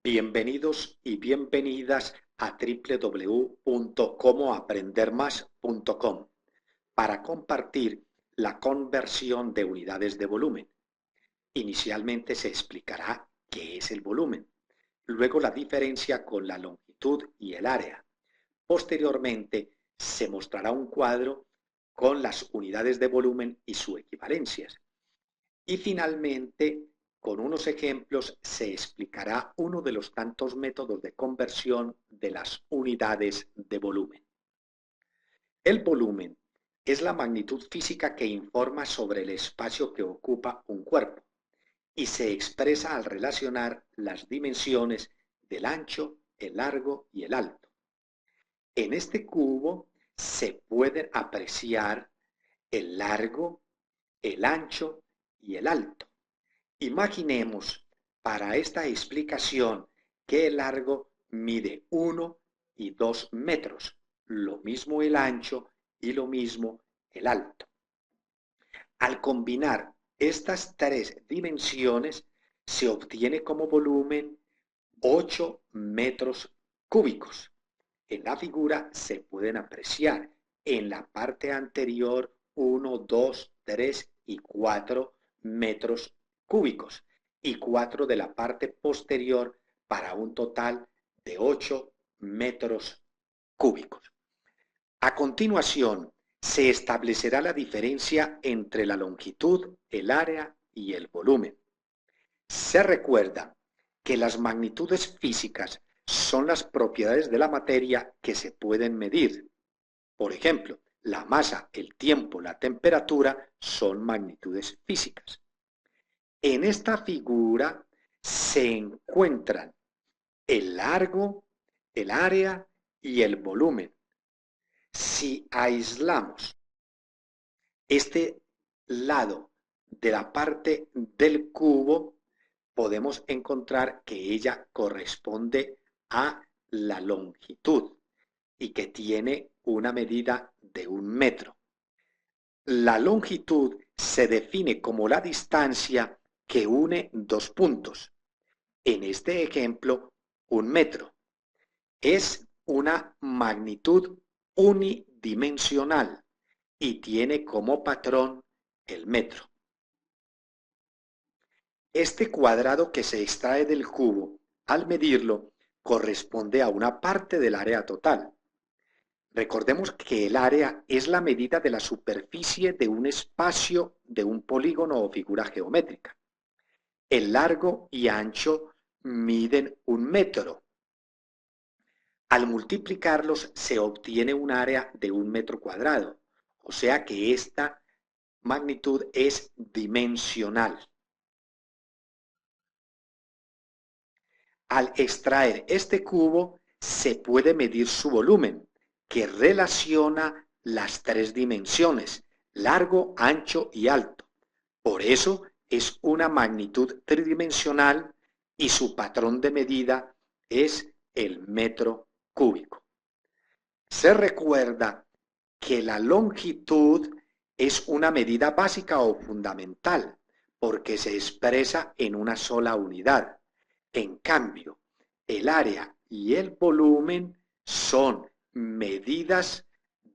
Bienvenidos y bienvenidas a www.comoaprendermas.com para compartir la conversión de unidades de volumen. Inicialmente se explicará qué es el volumen, luego la diferencia con la longitud y el área. Posteriormente se mostrará un cuadro con las unidades de volumen y sus equivalencias. Y finalmente, con unos ejemplos, se explicará uno de los tantos métodos de conversión de las unidades de volumen. El volumen es la magnitud física que informa sobre el espacio que ocupa un cuerpo y se expresa al relacionar las dimensiones del ancho, el largo y el alto. En este cubo se pueden apreciar el largo, el ancho y el alto. Imaginemos para esta explicación que el largo mide 1 y 2 metros, lo mismo el ancho y lo mismo el alto. Al combinar estas tres dimensiones se obtiene como volumen 8 metros cúbicos. En la figura se pueden apreciar en la parte anterior 1, 2, 3 y 4 metros cúbicos y 4 de la parte posterior para un total de 8 metros cúbicos. A continuación, se establecerá la diferencia entre la longitud, el área y el volumen. Se recuerda que las magnitudes físicas son las propiedades de la materia que se pueden medir. Por ejemplo, la masa, el tiempo, la temperatura son magnitudes físicas. En esta figura se encuentran el largo, el área y el volumen. Si aislamos este lado de la parte del cubo, podemos encontrar que ella corresponde a la longitud y que tiene una medida de 1 metro. La longitud se define como la distancia que une dos puntos. En este ejemplo, 1 metro. Es una magnitud unidimensional y tiene como patrón el metro. Este cuadrado que se extrae del cubo, al medirlo, corresponde a una parte del área total. Recordemos que el área es la medida de la superficie de un espacio de un polígono o figura geométrica. El largo y ancho miden 1 metro. Al multiplicarlos se obtiene un área de 1 metro cuadrado, o sea que esta magnitud es dimensional. Al extraer este cubo se puede medir su volumen, que relaciona las tres dimensiones, largo, ancho y alto. Por eso es una magnitud tridimensional y su patrón de medida es el metro cúbico. Se recuerda que la longitud es una medida básica o fundamental, porque se expresa en una sola unidad. En cambio, el área y el volumen son medidas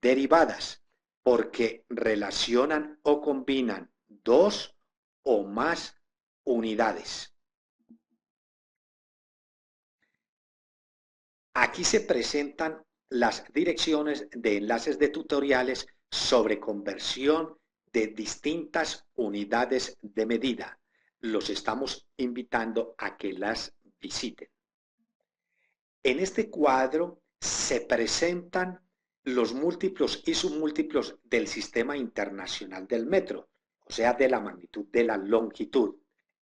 derivadas, porque relacionan o combinan dos o más unidades. Aquí se presentan las direcciones de enlaces de tutoriales sobre conversión de distintas unidades de medida. Los estamos invitando a que las visiten. En este cuadro se presentan los múltiplos y submúltiplos del Sistema Internacional del Metro, o sea, de la magnitud de la longitud.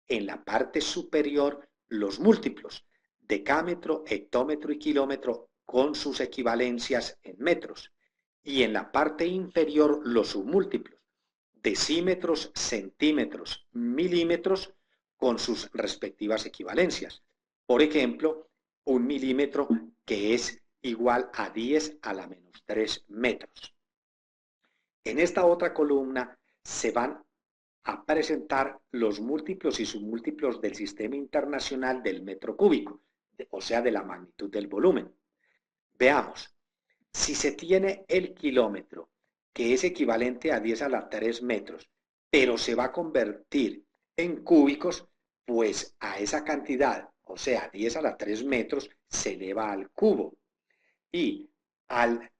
En la parte superior, los múltiplos, decámetro, hectómetro y kilómetro con sus equivalencias en metros. Y en la parte inferior, los submúltiplos, decímetros, centímetros, milímetros con sus respectivas equivalencias. Por ejemplo, 1 milímetro que es igual a 10 a la menos 3 metros. En esta otra columna se van a presentar los múltiplos y submúltiplos del Sistema Internacional del Metro Cúbico, o sea, de la magnitud del volumen. Veamos, si se tiene el kilómetro, que es equivalente a 10 a la 3 metros, pero se va a convertir en cúbicos, pues a esa cantidad, o sea, 10 a la 3 metros, se eleva al cubo. Y al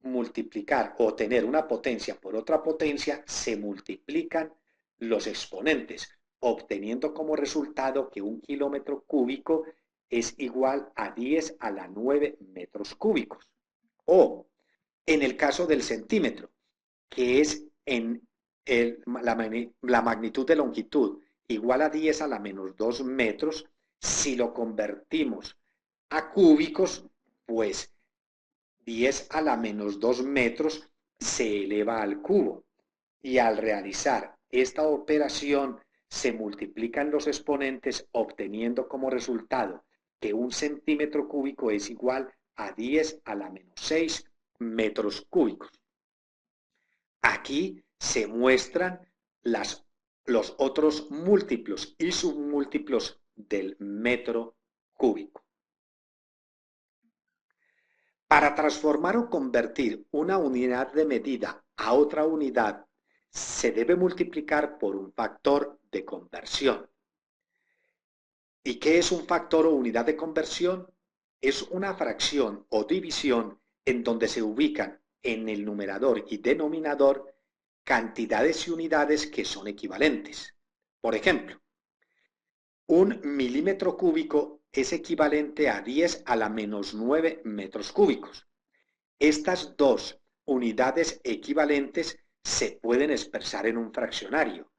multiplicar o tener una potencia por otra potencia, se multiplican los exponentes, obteniendo como resultado que un kilómetro cúbico es igual a 10 a la 9 metros cúbicos. O en el caso del centímetro, que es en la magnitud de longitud igual a 10 a la menos 2 metros, si lo convertimos a cúbicos, pues 10 a la menos 2 metros se eleva al cubo. Y al realizar esta operación se multiplican los exponentes obteniendo como resultado que un centímetro cúbico es igual a 10 a la menos 6 metros cúbicos. Aquí se muestran los otros múltiplos y submúltiplos del metro cúbico. Para transformar o convertir una unidad de medida a otra unidad, se debe multiplicar por un factor de conversión. ¿Y qué es un factor o unidad de conversión? Es una fracción o división en donde se ubican en el numerador y denominador cantidades y unidades que son equivalentes. Por ejemplo, un milímetro cúbico es equivalente a 10 a la menos 9 metros cúbicos. Estas dos unidades equivalentes se pueden expresar en un fraccionario.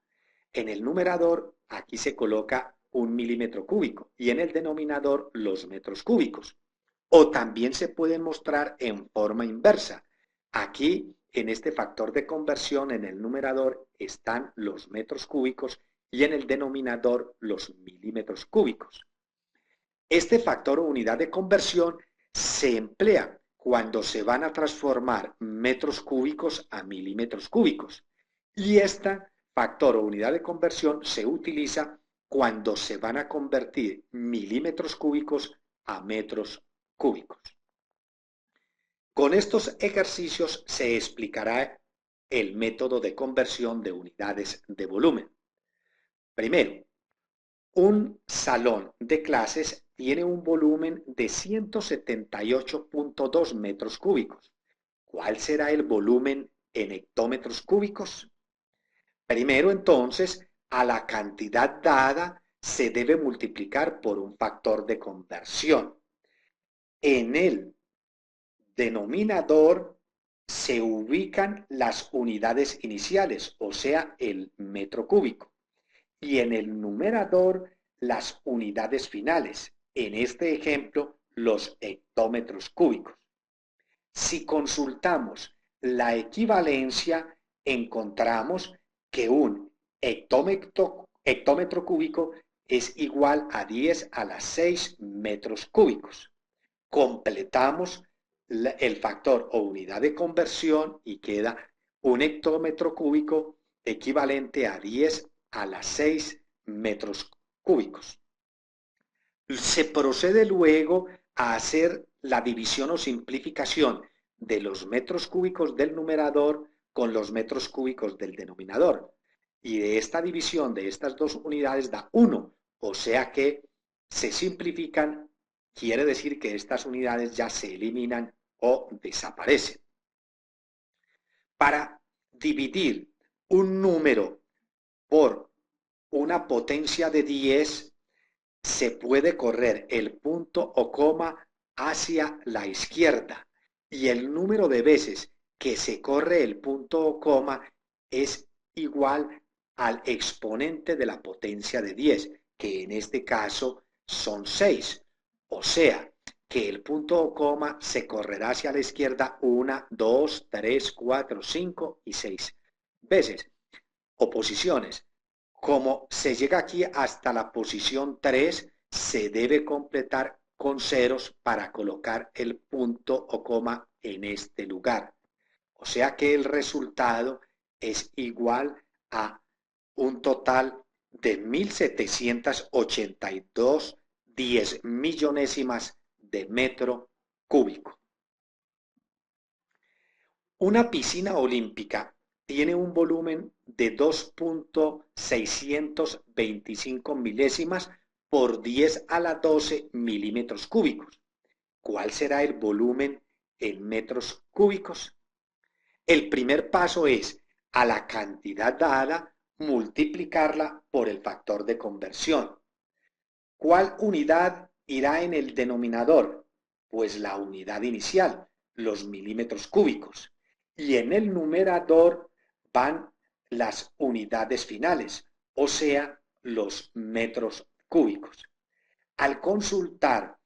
En el numerador, aquí se coloca un milímetro cúbico y en el denominador los metros cúbicos. O también se pueden mostrar en forma inversa. Aquí, en este factor de conversión, en el numerador están los metros cúbicos y en el denominador los milímetros cúbicos. Este factor o unidad de conversión se emplea cuando se van a transformar metros cúbicos a milímetros cúbicos. Y este factor o unidad de conversión se utiliza cuando se van a convertir milímetros cúbicos a metros cúbicos. Con estos ejercicios se explicará el método de conversión de unidades de volumen. Primero, un salón de clases tiene un volumen de 178.2 metros cúbicos. ¿Cuál será el volumen en hectómetros cúbicos? Primero, entonces, a la cantidad dada se debe multiplicar por un factor de conversión. En el denominador se ubican las unidades iniciales, o sea, el metro cúbico. Y en el numerador las unidades finales, en este ejemplo los hectómetros cúbicos. Si consultamos la equivalencia, encontramos que un hectómetro cúbico es igual a 10 a la 6 metros cúbicos. Completamos el factor o unidad de conversión y queda un hectómetro cúbico equivalente a 10 a las 6 metros cúbicos. Se procede luego a hacer la división o simplificación de los metros cúbicos del numerador con los metros cúbicos del denominador. Y de esta división de estas dos unidades da 1, o sea que se simplifican, quiere decir que estas unidades ya se eliminan o desaparecen. Para dividir un número por una potencia de 10, se puede correr el punto o coma hacia la izquierda y el número de veces que se corre el punto o coma es igual al exponente de la potencia de 10, que en este caso son 6. O sea, que el punto o coma se correrá hacia la izquierda 1, 2, 3, 4, 5 y 6 veces. O posiciones. Como se llega aquí hasta la posición 3, se debe completar con ceros para colocar el punto o coma en este lugar. O sea que el resultado es igual a un total de 1782 10 millonésimas de metro cúbico. Una piscina olímpica tiene un volumen de 2.625 milésimas por 10 a la 12 milímetros cúbicos. ¿Cuál será el volumen en metros cúbicos? El primer paso es, a la cantidad dada, multiplicarla por el factor de conversión. ¿Cuál unidad irá en el denominador? Pues la unidad inicial, los milímetros cúbicos. Y en el numerador van las unidades finales, o sea, los metros cúbicos. Al consultar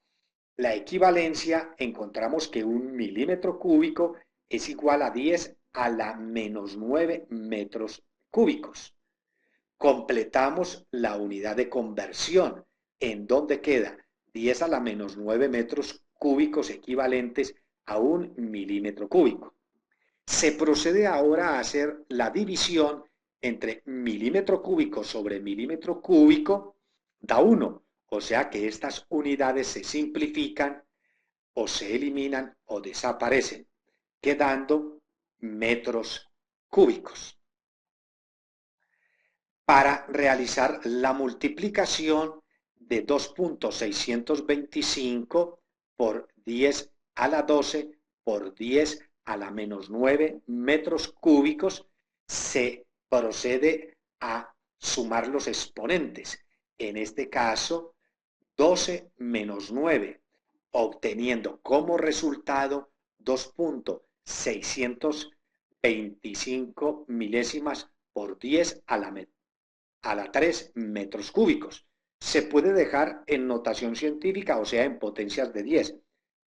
la equivalencia, encontramos que un milímetro cúbico es igual a 10 a la menos 9 metros cúbicos. Completamos la unidad de conversión, en donde queda 10 a la menos 9 metros cúbicos equivalentes a un milímetro cúbico. Se procede ahora a hacer la división entre milímetro cúbico sobre milímetro cúbico, da 1, o sea que estas unidades se simplifican o se eliminan o desaparecen, quedando metros cúbicos. Para realizar la multiplicación de 2.625 por 10 a la 12 por 10 a la menos 9 metros cúbicos, se procede a sumar los exponentes. En este caso, 12 menos 9, obteniendo como resultado 2.625 milésimas por 10 a la 3 metros cúbicos. Se puede dejar en notación científica, o sea, en potencias de 10,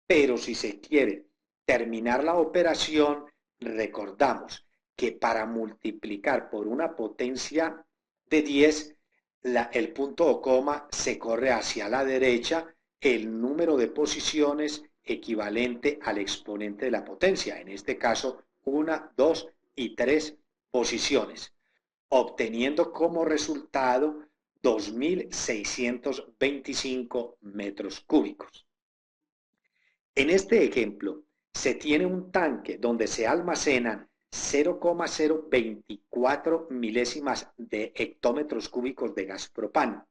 pero si se quiere terminar la operación, recordamos que para multiplicar por una potencia de 10, el punto o coma se corre hacia la derecha, el número de posiciones equivalente al exponente de la potencia, en este caso 1, 2 y 3 posiciones, obteniendo como resultado 2.625 metros cúbicos. En este ejemplo, se tiene un tanque donde se almacenan 0,024 milésimas de hectómetros cúbicos de gas propano.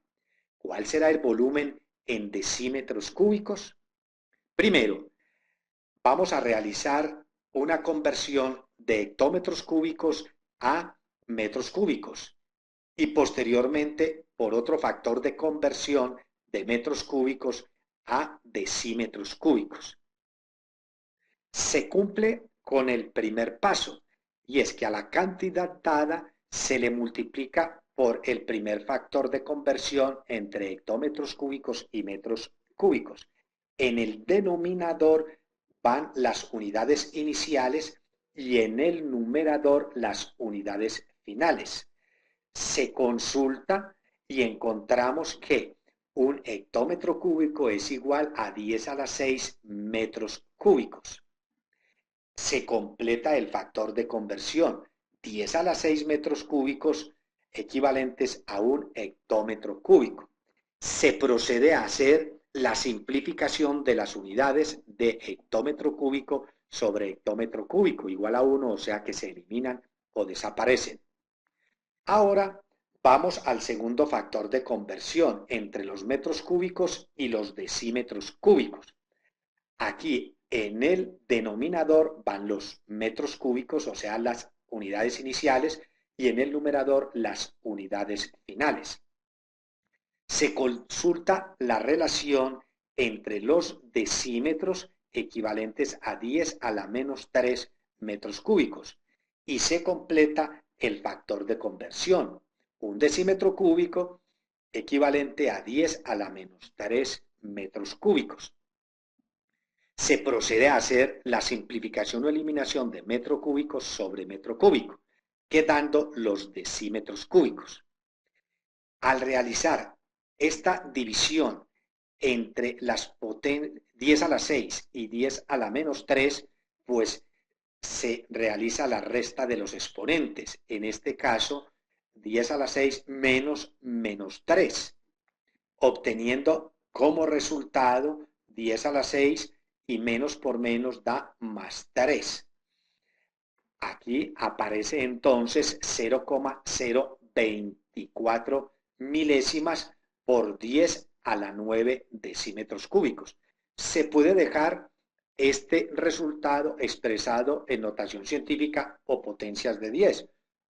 ¿Cuál será el volumen en decímetros cúbicos? Primero, vamos a realizar una conversión de hectómetros cúbicos a metros cúbicos y posteriormente por otro factor de conversión de metros cúbicos a decímetros cúbicos. Se cumple con el primer paso, y es que a la cantidad dada se le multiplica por el primer factor de conversión entre hectómetros cúbicos y metros cúbicos. En el denominador van las unidades iniciales y en el numerador las unidades finales. Se consulta y encontramos que un hectómetro cúbico es igual a 10 a la 6 metros cúbicos. Se completa el factor de conversión, 10 a la 6 metros cúbicos equivalentes a un hectómetro cúbico. Se procede a hacer la simplificación de las unidades de hectómetro cúbico sobre hectómetro cúbico, igual a 1, o sea que se eliminan o desaparecen. Ahora vamos al segundo factor de conversión entre los metros cúbicos y los decímetros cúbicos. Aquí en el denominador van los metros cúbicos, o sea, las unidades iniciales, y en el numerador las unidades finales. Se consulta la relación entre los decímetros equivalentes a 10 a la menos 3 metros cúbicos y se completa el factor de conversión. Un decímetro cúbico equivalente a 10 a la menos 3 metros cúbicos. Se procede a hacer la simplificación o eliminación de metro cúbico sobre metro cúbico, quedando los decímetros cúbicos. Al realizar esta división entre las 10 a la 6 y 10 a la menos 3, pues se realiza la resta de los exponentes. En este caso, 10 a la 6 menos 3, obteniendo Como resultado, 10 a la 6 y menos por menos da más 3. Aquí aparece entonces 0,024 milésimas por 10 a la 9 decímetros cúbicos. Se puede dejar este resultado expresado en notación científica o potencias de 10,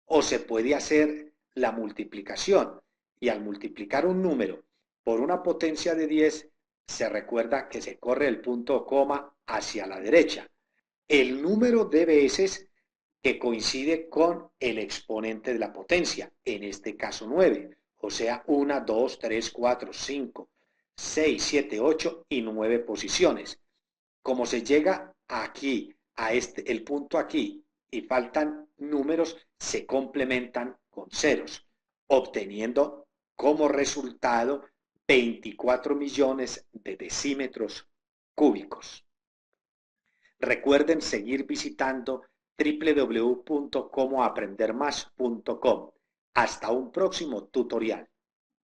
o se puede hacer la multiplicación, y al multiplicar un número por una potencia de 10, se recuerda que se corre el punto coma hacia la derecha. El número de veces que coincide con el exponente de la potencia, en este caso 9, o sea, 1, 2, 3, 4, 5, 6, 7, 8 y 9 posiciones. Como se llega aquí, a el punto aquí, y faltan números, se complementan con ceros, obteniendo como resultado 24 millones de decímetros cúbicos. Recuerden seguir visitando www.comoaprendermas.com. Hasta un próximo tutorial.